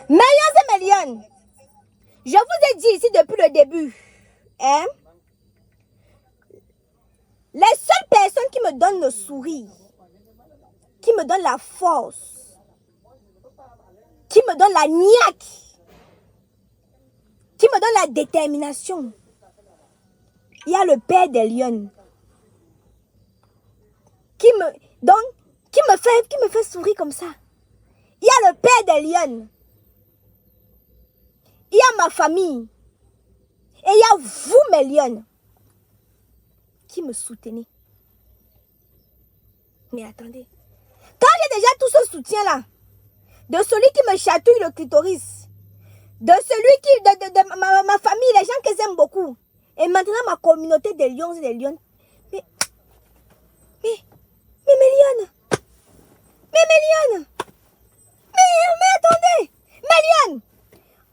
Millions et millions. Je vous ai dit ici depuis le début. Hein? Les seules personnes qui me donnent le sourire, qui me donnent la force, qui me donnent la niaque, qui me donnent la détermination, il y a le père des lions. Qui me fait sourire comme ça. Il y a le père des lions. Il y a ma famille. Et il y a vous, mes lions, qui me soutenez. Mais attendez. Quand j'ai déjà tout ce soutien-là, de celui qui me chatouille le clitoris, de celui qui, de ma famille, les gens que j'aime beaucoup, et maintenant ma communauté des lions et des lionnes, mais mes lions, mais attendez, mes lions,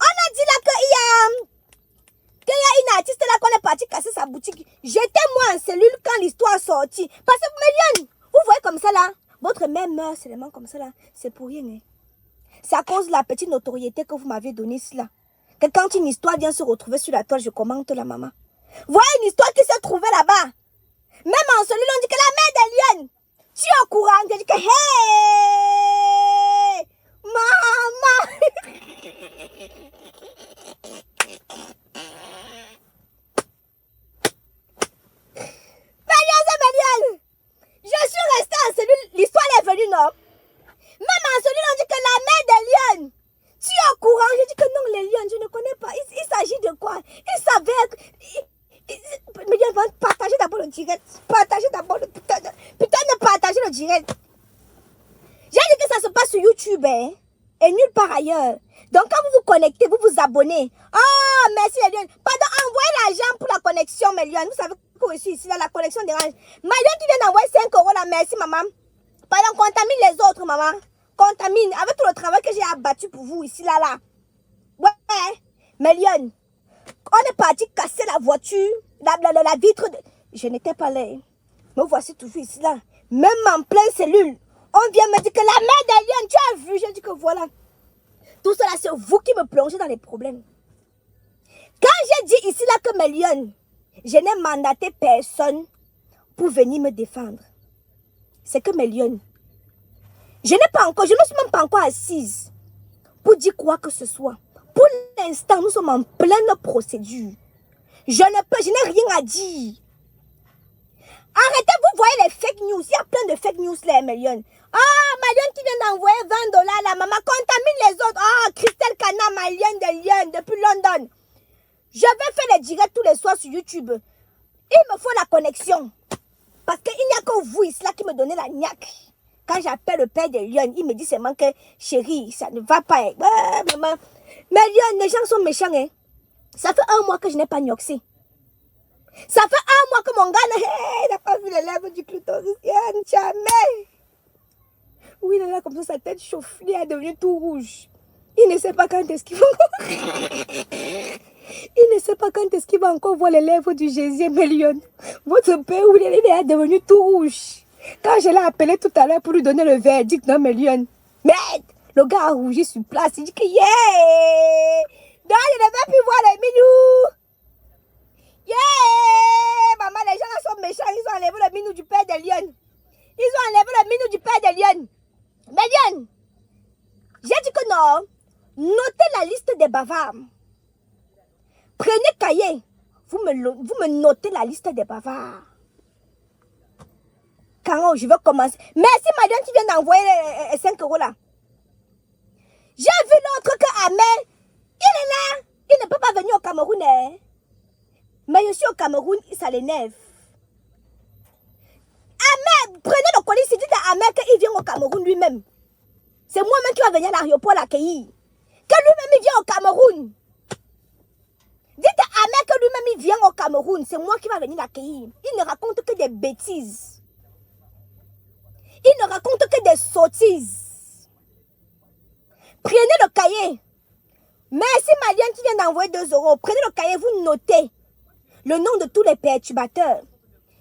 on a dit là qu'il y a une artiste là qu'on est parti casser sa boutique. J'étais moi en cellule quand l'histoire sortit. Parce que mes lions, vous voyez comme ça là, votre mère meurt seulement comme ça là, c'est pour rien. Hein. C'est à cause de la petite notoriété que vous m'avez donnée là. Que quand une histoire vient se retrouver sur la toile, je commente la maman. Voilà une histoire qui s'est trouvée là-bas. Même en cellule, on dit que la mère des lions. Tu es au courant, tu dis que hey, maman. Marianne, je suis restée en cellule, l'histoire est venue, non? Même en cellule, on dit que la mère des lions. Tu es au courant? Je dis que non, les lions, je ne connais pas. Il s'agit de quoi? Il savait. Mais il va partager d'abord le direct. Partager d'abord le putain de partager le direct. J'ai dit que ça se passe sur YouTube, hein, et nulle part ailleurs. Donc quand vous vous connectez, vous vous abonnez. Oh, merci les lions. Pardon, envoyez l'argent pour la connexion, mes lions. Vous savez que je suis ici, là, la connexion dérange. Ma lion qui vient d'envoyer 5 € là, merci maman. Pardon, contamine les autres, maman. Contamine avec tout le travail que j'ai abattu pour vous ici, là. Ouais, mes lions. On est parti casser la voiture, la vitre. Je n'étais pas là. Me voici toujours ici, là. Même en pleine cellule. On vient me dire que la mère des lions, tu as vu? Je dis que voilà. Tout cela, c'est vous qui me plongez dans les problèmes. Quand j'ai dit ici, là, que mes lions, je n'ai mandaté personne pour venir me défendre. C'est que mes lions. Je ne me suis même pas encore assise pour dire quoi que ce soit. Pour l'instant, nous sommes en pleine procédure. Je n'ai rien à dire. Arrêtez, vous voyez les fake news. Il y a plein de fake news là, Marion. Ah, Marion qui vient d'envoyer 20 $ là, maman, contamine les autres. Ah, Christelle Cana, Marion de Lyon, depuis London. Je vais faire les directs tous les soirs sur YouTube. Il me faut la connexion. Parce qu'il n'y a que vous ici là qui me donnez la niaque. Quand j'appelle le père de Lyon, il me dit seulement que, chérie, ça ne va pas. Maman. Mais Lyon, les gens sont méchants. Hein. Ça fait 1 mois que je n'ai pas nioxé. Ça fait 1 mois que mon gars n'a pas vu les lèvres du clitoris. Jamais. Oui, il est là comme ça, sa tête chauffe. Il est devenu tout rouge. Il ne sait pas quand est-ce qu'il va encore... Il ne sait pas quand est-ce qu'il va encore voir les lèvres du Jésus Mélion. Votre père, il est devenu tout rouge. Quand je l'ai appelé tout à l'heure pour lui donner le verdict, non, Mélion. Merde, le gars a rougi sur place. Il dit que yeah! Donc, je ne vais plus voir les minous. Yeah! Maman, les gens là sont méchants. Ils ont enlevé le minou du père de Lyon. Ils ont enlevé le minou du père de Lyon. Mais Lyon, j'ai dit que non. Notez la liste des bavards. Prenez cahier. Vous me notez la liste des bavards. Quand je vais commencer. Merci madame qui vient d'envoyer 5 € là. J'ai vu l'autre que Ahmed, il est là. Il ne peut pas venir au Cameroun. Hein. Mais je suis au Cameroun, ça l'énerve. Ahmed, prenez le colis, dites à Ahmed qu'il vient au Cameroun lui-même. C'est moi-même qui va venir à l'aéroport l'accueillir. Que lui-même il vient au Cameroun. Dites à Ahmed que lui-même il vient au Cameroun. C'est moi qui va venir l'accueillir. Il ne raconte que des bêtises. Il ne raconte que des sottises. Prenez le cahier. Merci Malienne qui vient d'envoyer 2 €. Prenez le cahier, vous notez le nom de tous les perturbateurs.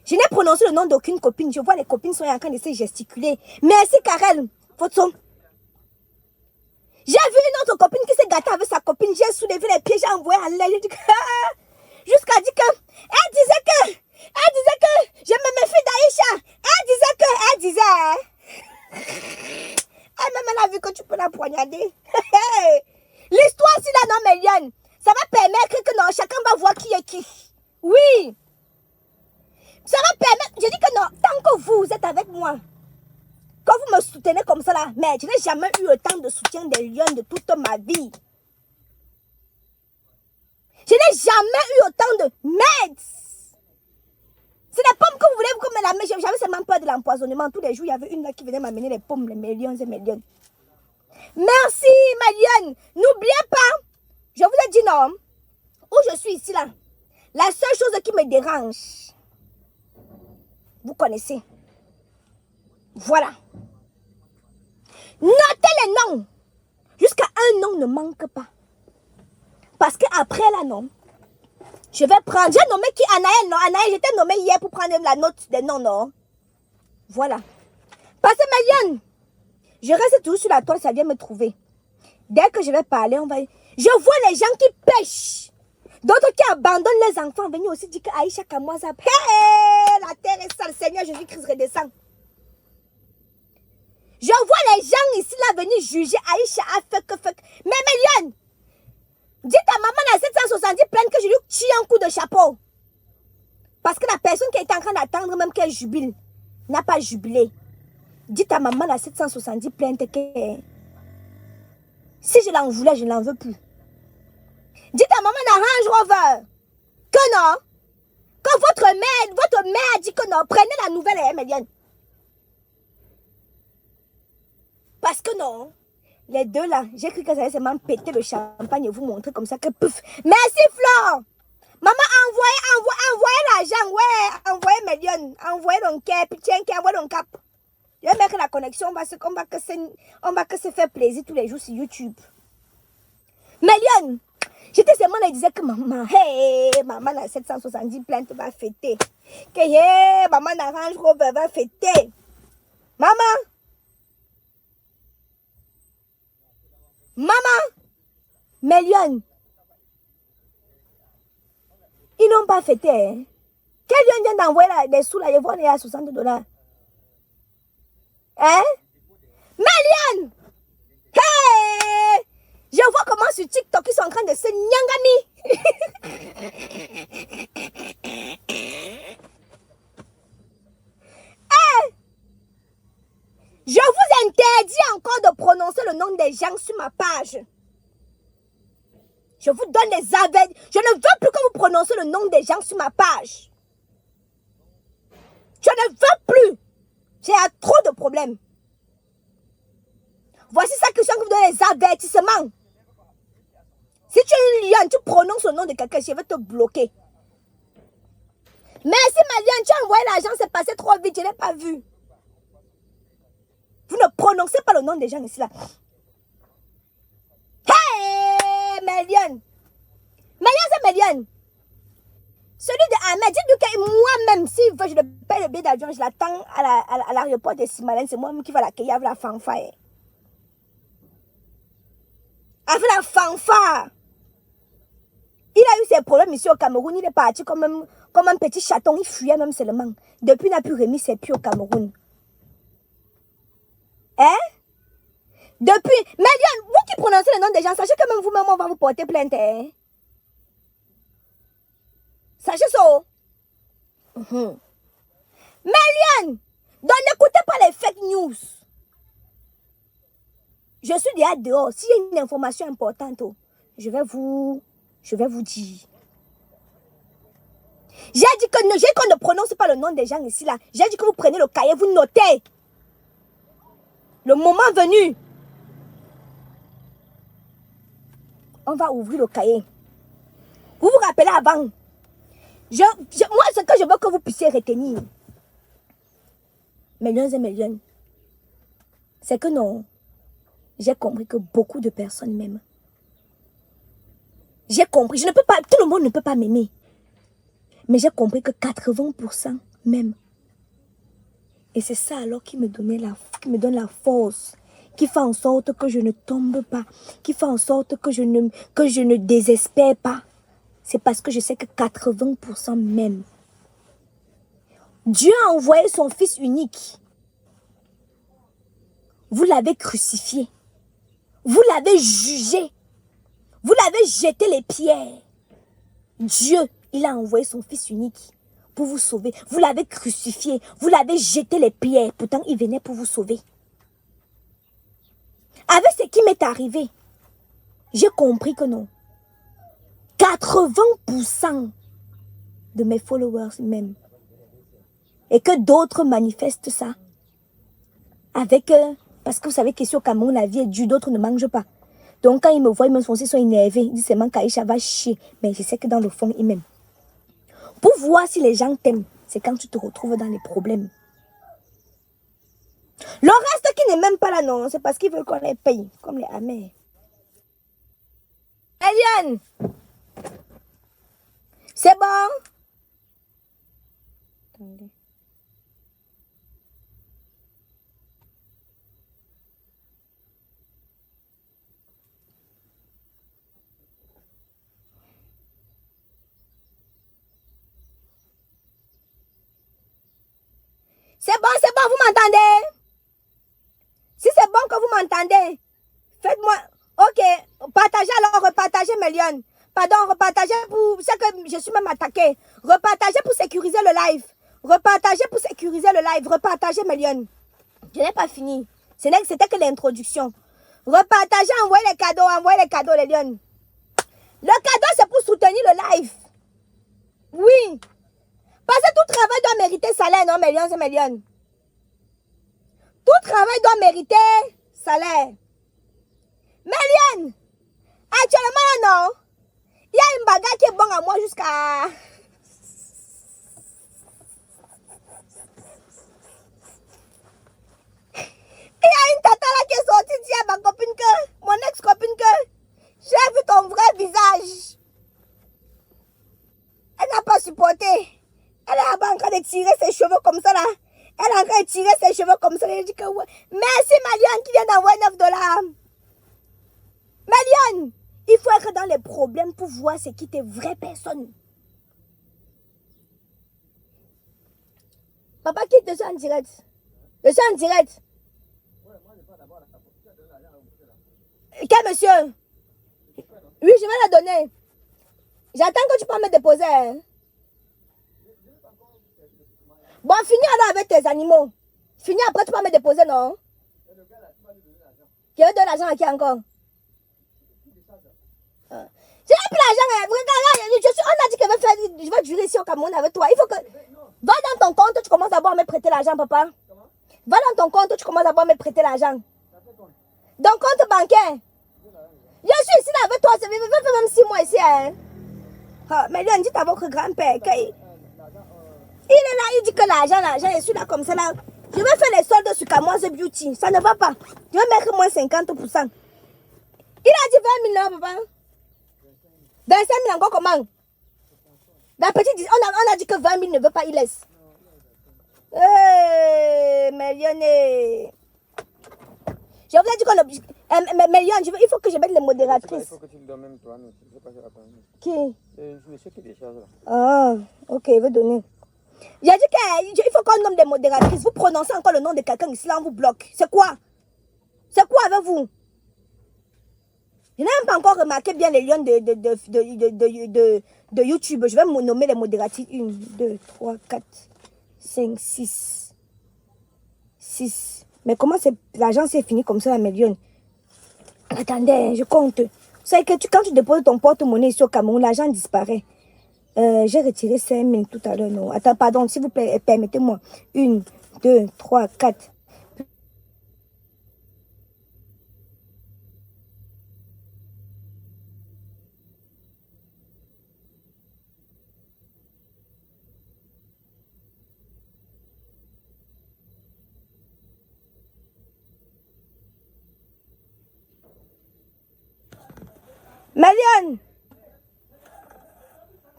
Je n'ai prononcé le nom d'aucune copine. Je vois les copines sont en train de se gesticuler. Merci Karel. Votre son. J'ai vu une autre copine qui s'est Je dis que... Jusqu'à dire que... Elle disait que... je me méfie d'Aïcha. Elle disait... Elle-même, elle a vu que tu peux la poignarder. L'histoire, si là, non, Méliane, ça va permettre que non, chacun va voir qui est qui. Oui. Ça va permettre... Je dis que non, tant que vous êtes avec moi, quand vous me soutenez comme ça là, mais je n'ai jamais eu autant de soutien des lions de toute ma vie. Je n'ai jamais eu autant de meds. C'est les pommes que vous voulez, vous me la mettez. J'avais seulement peur de l'empoisonnement. Tous les jours, il y avait une là qui venait m'amener les pommes, les millions et millions. Merci, Maliane. N'oubliez pas, je vous ai dit non, où je suis ici là. La seule chose qui me dérange, vous connaissez. Voilà. Notez les noms. Jusqu'à un nom ne manque pas. Parce qu'après là, non. Je vais prendre. J'ai nommé qui? Anaël, non. Anaël, j'étais nommé hier pour prendre la note des noms, non. Voilà. Parce que Maliane, je reste toujours sur la toile, ça vient me trouver. Dès que je vais parler, on va... Je vois les gens qui pêchent. D'autres qui abandonnent les enfants. Venez aussi dire que Aïcha Kamoisa. Hey, la terre est sale. Seigneur Jésus-Christ redescend. Je vois les gens ici là venir juger Aïcha a fait. Mais Maliane, dis à maman dans 770 plaintes que je lui tire un coup de chapeau. Parce que la personne qui est en train d'attendre, même qu'elle jubile, n'a pas jubilé. Dites à maman dans 770 plaintes que si je l'en voulais, je n'en veux plus. Dites à maman dans Range Rover que non. Que votre mère dit que non. Prenez la nouvelle, Maliane. Parce que non. Les deux là, j'ai cru que ça allait seulement péter le champagne et vous montrer comme ça que pouf. Merci Flore. Maman, envoyez l'argent. Ouais, envoyez Maliane. Envoyez ton cap. Tiens, envoyez ton cap. Je vais mettre la connexion. On va que se faire plaisir tous les jours sur YouTube. Maliane, j'étais seulement là, disais que maman, hey, maman a 770 plaintes va fêter. Que hey, maman a Range Rover va fêter. Maman. Maliane. Ils n'ont pas fêté. Hein? Quelqu'un vient d'envoyer des sous là, ils vont aller à $60. Hein? Maliane! Hey! Je vois comment sur TikTok ils sont en train de se nyangami. Hey! Je vous interdis encore de prononcer le nom des gens sur ma page. Je vous donne des avis. Je ne veux plus que vous prononcez le nom des gens sur ma page. Je ne veux plus. J'ai trop de problèmes. Voici ça que je vous donne des avertissements. Si tu es une lionne, tu prononces le nom de quelqu'un, je vais te bloquer. Merci Maliane, tu as envoyé l'argent, c'est passé trop vite, je n'ai pas vu. Vous ne prononcez pas le nom des gens ici là. Hey, Maliane. C'est Maliane. Celui de Ahmed, dites-lui que moi-même, s'il veut, je le paye le billet d'avion, je l'attends à l'aéroport de Simalène. C'est moi-même qui va l'accueillir avec la fanfare. Avec la fanfare. Il a eu ses problèmes ici au Cameroun. Il est parti comme un petit chaton. Il fuyait même seulement. Depuis, il n'a plus remis ses pieds au Cameroun. Hein? Depuis. Maliane, vous qui prononcez le nom des gens, sachez que même vous-même, on va vous porter plainte. Hein? Sachez ça. Maliane, donc n'écoutez pas les fake news. Je suis déjà dehors. S'il y a une information importante, je vais vous dire. J'ai dit qu'on ne prononce pas le nom des gens ici là. J'ai dit que vous prenez le cahier, vous notez. Le moment venu, on va ouvrir le cahier. Vous vous rappelez avant. Moi, ce que je veux que vous puissiez retenir, millions et millions, c'est que non, j'ai compris que beaucoup de personnes m'aiment. J'ai compris, je ne peux pas, tout le monde ne peut pas m'aimer. Mais j'ai compris que 80% m'aiment. Et c'est ça alors qui me donne la force, qui fait en sorte que je ne tombe pas, qui fait en sorte que je ne désespère pas. C'est parce que je sais que 80% même, Dieu a envoyé son fils unique. Vous l'avez crucifié. Vous l'avez jugé. Vous l'avez jeté les pierres. Dieu, il a envoyé son fils unique pour vous sauver. Vous l'avez crucifié. Vous l'avez jeté les pierres. Pourtant, il venait pour vous sauver. Avec ce qui m'est arrivé, j'ai compris que non. 80% de mes followers même. Et que d'autres manifestent ça. Avec... parce que vous savez qu'ici au Cameroun, la vie est dure. D'autres ne mangent pas. Donc, quand ils me voient, ils me font, ils sont énervés. Ils disent, c'est Kaïcha va chier. Mais je sais que dans le fond, ils m'aiment. Pour voir si les gens t'aiment, c'est quand tu te retrouves dans les problèmes. Le reste qui n'est même pas là, non, c'est parce qu'ils veulent qu'on les paye, comme les amers. Eliane, c'est bon? Attendez. C'est bon, vous m'entendez? Si c'est bon que vous m'entendez, faites-moi... Ok, partagez alors, repartagez mes liens. Pardon, repartagez pour... C'est que je suis même attaqué. Repartagez pour sécuriser le live. Repartagez pour sécuriser le live. Repartagez mes liens. Je n'ai pas fini. C'était que l'introduction. Repartagez, envoyez les cadeaux, les liens. Le cadeau, c'est pour soutenir le live. Oui. Parce que tout travail doit mériter salaire, non, mes liens, c'est mes liens. Tout travail doit mériter salaire. Méliane, actuellement, non. Il y a une bagarre qui est bonne à moi jusqu'à... Il y a une tata là qui est sortie dire à ma copine que... Mon ex-copine que... J'ai vu ton vrai visage. Elle n'a pas supporté. Elle est en train de tirer ses cheveux comme ça là. Elle est en train de tirer ses cheveux comme ça. Elle dit que ouais. Merci Méliane qui vient d'envoyer $9. Méliane, il faut être dans les problèmes pour voir ce qui est vraie personne. Papa, quitte, je suis en direct. Je suis en direct. Quel monsieur? Oui, je vais la donner. J'attends que tu peux me déposer. Hein. Bon, finis alors avec tes animaux. Finis après, tu peux me déposer, non? Qui veut donner l'argent à qui encore? Je n'ai plus l'argent. On a dit que je vais durer ici au Cameroun avec toi. Il faut que... Va dans ton compte, tu commences d'abord à me prêter l'argent, papa. Va dans ton compte, tu commences d'abord à me prêter l'argent. Dans compte bancaire. Je suis ici là avec toi. Ça fait même 6 mois ici. Hein. Ah, mais lui, on dit à votre grand-père. Il est là, il dit que l'argent, je suis là comme ça là. Je vais faire les soldes sur Camoise Beauty. Ça ne va pas. Je vais mettre moins 50%. Il a dit 20 000 papa. 25 000 encore comment? La petite, on a dit que 20 000 ne veut pas, il laisse. Mais Lionel. Je vous ai dit qu'on oblige. Mais Lyon, il faut que je mette les modératrices. Il faut que tu le donnes même toi. Qui? Monsieur qui décharge là. Ah, ok, il veut donner. J'ai dit qu'il faut qu'on nomme des modératrices. Vous prononcez encore le nom de quelqu'un ici, là, on vous bloque. C'est quoi? C'est quoi avec vous? Je n'ai même pas encore remarqué bien les lions de YouTube. Je vais me nommer les modératrices. 1, 2, 3, 4, 5, 6. 6. Mais comment l'agence est finie comme ça, mes lions? Attendez, je compte. C'est que quand tu déposes ton porte-monnaie ici au Cameroun, l'argent disparaît. J'ai retiré 5 000 tout à l'heure, non. Attends, pardon, s'il vous plaît, permettez-moi. 1, 2, 3, 4. Marianne,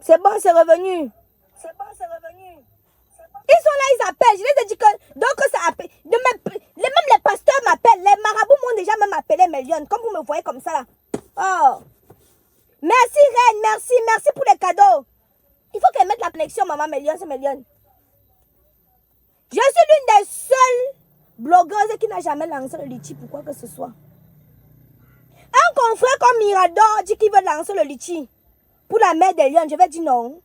c'est bon, c'est revenu. C'est bon, c'est revenu. Ils sont là, ils appellent. Je les ai dit que... Donc, ça appelle. Même les pasteurs m'appellent. Les marabouts m'ont déjà même appelé Marianne. Comme vous me voyez comme ça là. Oh. Merci, reine, merci, merci pour les cadeaux. Il faut qu'elle mette la connexion, maman Mélion, c'est Mélion. Je suis l'une des seules blogueuses qui n'a jamais lancé le litchi pour quoi que ce soit. Un confrère comme Mirador dit qu'il veut lancer le litchi pour la mère des lions. Je vais dire non.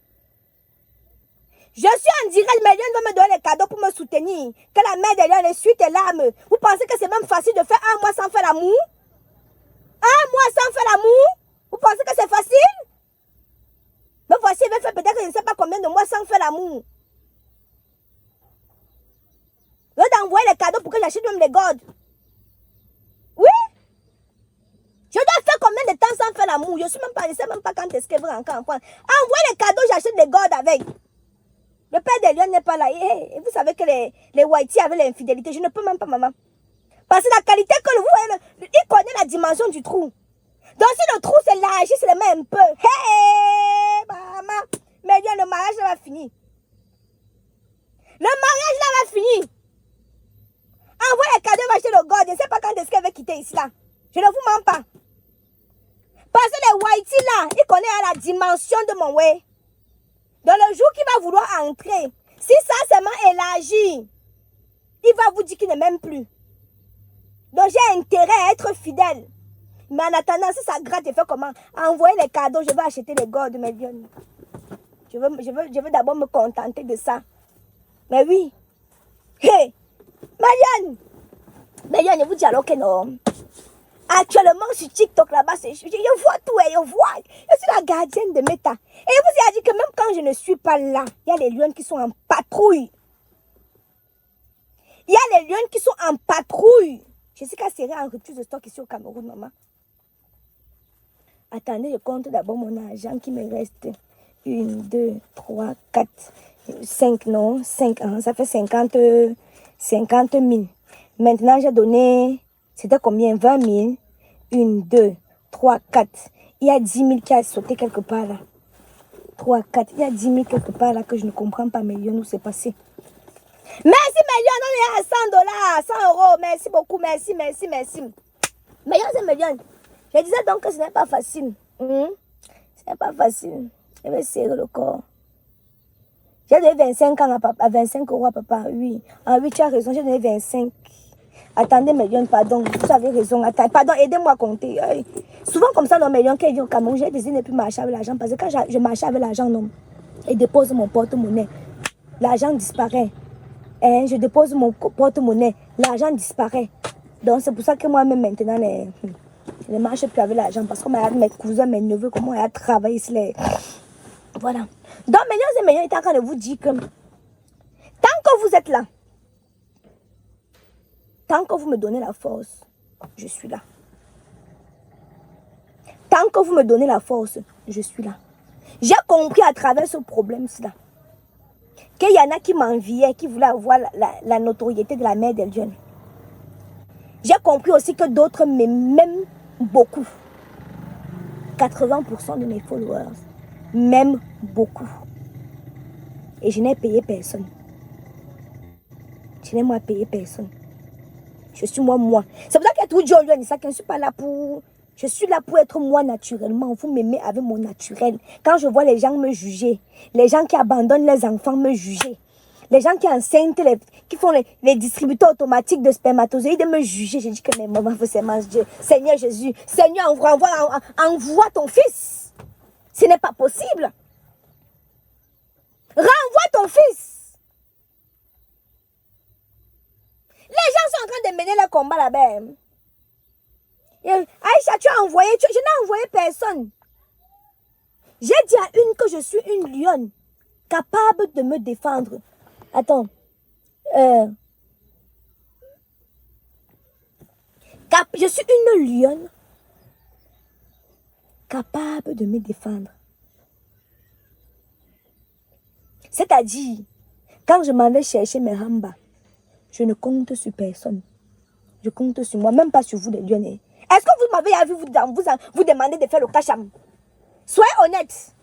Je suis en direct, mes lions vont me donner les cadeaux pour me soutenir. Que la mère des lions essuie tes larmes. Vous pensez que c'est même facile de faire un mois sans faire l'amour? Un mois sans faire l'amour? Vous pensez que c'est facile? Mais voici, il va faire peut-être je ne sais pas combien de mois sans faire l'amour. Je vais t'envoyer les cadeaux pour que j'achète même les godes. Oui? Je dois faire combien de temps sans faire l'amour? Je ne sais même pas quand est-ce qu'elle va encore en France. Envoie les cadeaux, j'achète les godes avec. Le père des lions n'est pas là. Et vous savez que les Whitey avaient l'infidélité. Je ne peux même pas, maman. Parce que la qualité que vous voyez, il connaît la dimension du trou. Donc si le trou s'élargit, c'est le même un peu. Hey, maman. Mais bien, le mariage là va finir. Le mariage là va finir. Envoie les cadeaux, va acheter le god. Je ne sais pas quand est-ce qu'elle va quitter ici là. Je ne vous mens pas. Parce que les Whitey là, il connaît la dimension de mon way. Dans le jour qu'il va vouloir entrer, si ça seulement élargit, il va vous dire qu'il ne m'aime plus. Donc j'ai intérêt à être fidèle. Mais en attendant, si ça gratte, je fais comment? Envoyer les cadeaux, je vais acheter les godes de mes lions. Je veux d'abord me contenter de ça. Mais oui. Hé, Marianne. Marianne, je vous dis alors que non. Actuellement, sur TikTok là-bas, je vois tout et je vois. Je suis la gardienne de Meta. Et je vous ai dit que même quand je ne suis pas là, il y a les lions qui sont en patrouille. Il y a les lions qui sont en patrouille. Jessica serait en rupture de stock ici au Cameroun, maman. Attendez, je compte d'abord mon argent qui me reste. 1, 2, 3, 4, 5, non, 5, ça fait 50 000. Maintenant, j'ai donné, c'était combien? 20 000. 1, 2, 3, 4. Il y a 10 000 qui a sauté quelque part là. 3, 4. Il y a 10 000 quelque part là que je ne comprends pas, Mélion, où c'est passé. Merci, Mélion, on est à 100 $, 100 €. Merci beaucoup, merci. Mélion, c'est Mélion. Je disais donc que ce n'est pas facile. Ce n'est pas facile. Je vais serrer le corps. J'ai donné 25 ans à 25 € à papa, oui. Ah oui, tu as raison, j'ai donné 25. Attendez, Mélion, pardon, vous avez raison. Attends, pardon, aidez-moi à compter. Souvent comme ça, dans Mélion, quand il vient au Cameroun, j'ai décidé de ne plus marcher avec l'argent. Parce que quand je marchais avec l'argent, non, et dépose mon porte-monnaie, l'argent disparaît. Je dépose mon porte-monnaie, l'argent disparaît. Donc c'est pour ça que moi-même maintenant, je ne marche plus avec l'argent. Parce que mes cousins, mes neveux, comment ils ont travaillé ici. Voilà. Donc Mélion, c'est Mélion, il est en train de vous dire que tant que vous êtes là, tant que vous me donnez la force, je suis là. Tant que vous me donnez la force, je suis là. J'ai compris à travers ce problème-là qu'il y en a qui m'enviaient, qui voulaient avoir la notoriété de la mère des lions. J'ai compris aussi que d'autres m'aiment beaucoup. 80% de mes followers m'aiment beaucoup. Et je n'ai payé personne. Je n'ai moi payé personne. Je suis moi. C'est pour ça qu'il y a toujours Dieu, ça, que je ne suis pas là pour... Je suis là pour être moi naturellement. Vous m'aimez avec mon naturel. Quand je vois les gens me juger, les gens qui abandonnent les enfants me juger, les gens qui enceintent, qui font les distributeurs automatiques de spermatozoïdes me juger, je dis que mes mamans, c'est Dieu. Seigneur Jésus, Seigneur, envoie ton fils. Ce n'est pas possible. Renvoie ton fils. Les gens sont en train de mener le combat là-bas. Aïcha, tu as envoyé, je n'ai envoyé personne. J'ai dit à une que je suis une lionne capable de me défendre. Attends. Je suis une lionne capable de me défendre. C'est-à-dire, quand je m'en vais chercher mes rambas, je ne compte sur personne. Je compte sur moi, même pas sur vous les lions. Est-ce que vous m'avez vu vous demander de faire le cacham? Soyez honnête.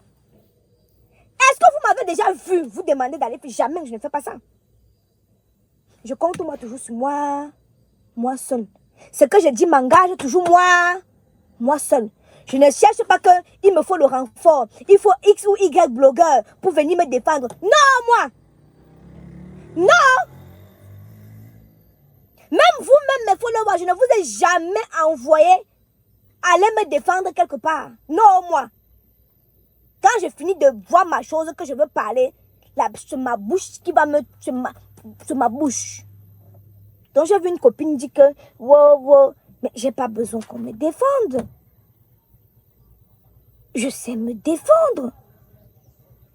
Est-ce que vous m'avez déjà vu vous demander d'aller faire? Jamais, je ne fais pas ça. Je compte moi toujours sur moi seul. Ce que je dis m'engage toujours moi seul. Je ne cherche pas qu'il me faut le renfort. Il faut X ou Y blogueur pour venir me défendre. Non, moi. Non. Même vous-même, mes followers, je ne vous ai jamais envoyé aller me défendre quelque part. Non, moi. Quand j'ai fini de voir ma chose que je veux parler, c'est ma bouche qui va me... C'est ma bouche. Donc j'ai vu une copine dire que... Wow, mais j'ai pas besoin qu'on me défende. Je sais me défendre.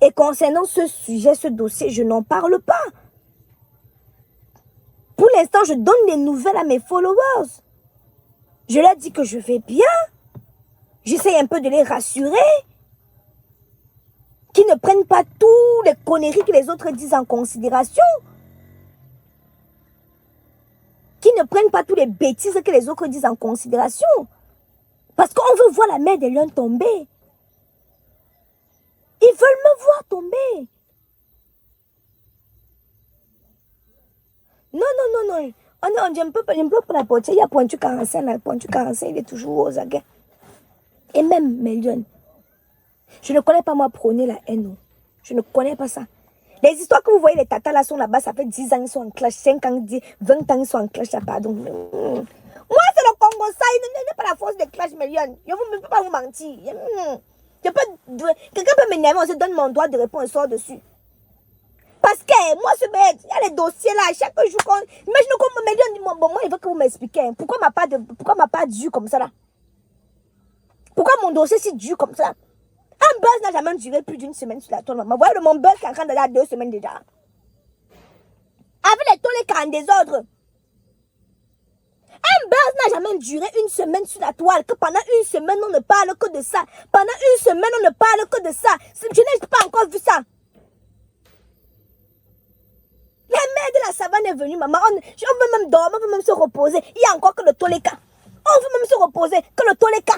Et concernant ce sujet, ce dossier, je n'en parle pas. Pour l'instant, je donne des nouvelles à mes followers. Je leur dis que je vais bien. J'essaie un peu de les rassurer. Qu'ils ne prennent pas toutes les conneries que les autres disent en considération. Qu'ils ne prennent pas toutes les bêtises que les autres disent en considération. Parce qu'on veut voir la mère des lions tomber. Ils veulent me voir tomber. Non. Oh non, je ne peux pas la porter. Il y a Pointu 45 là. Pointu 45, il est toujours aux aguets. Et même mes lions. Je ne connais pas moi prôner la haine. Je ne connais pas ça. Les histoires que vous voyez, les tatas là sont là-bas, ça fait 10 ans ils sont en clash, 5 ans, 10, 20 ans ils sont en clash là-bas. Donc, moi c'est le Congo, ça, il n'est pas la force des clash, mes lions. Je ne peux pas vous mentir. Quelqu'un peut m'énerver, on se donne mon droit de répondre et sort dessus. Parce que moi, ce mec, il y a les dossiers là, chaque jour, imaginez comment mes lions disent, bon, moi, il veut que vous m'expliquiez. Pourquoi ma part dure comme ça là? Pourquoi mon dossier si dur comme ça? Un buzz n'a jamais duré plus d'une semaine sur la toile. Vous voyez, mon buzz qui est en train d'aller à 2 semaines déjà. Avec les toiles en désordre. Un buzz n'a jamais duré une semaine sur la toile. Que pendant une semaine, on ne parle que de ça. Pendant une semaine, on ne parle que de ça. Je n'ai pas encore vu ça. La mère de la savane est venue, maman. On veut même dormir, on veut même se reposer. Il y a encore que le toléka. On veut même se reposer, que le toléka.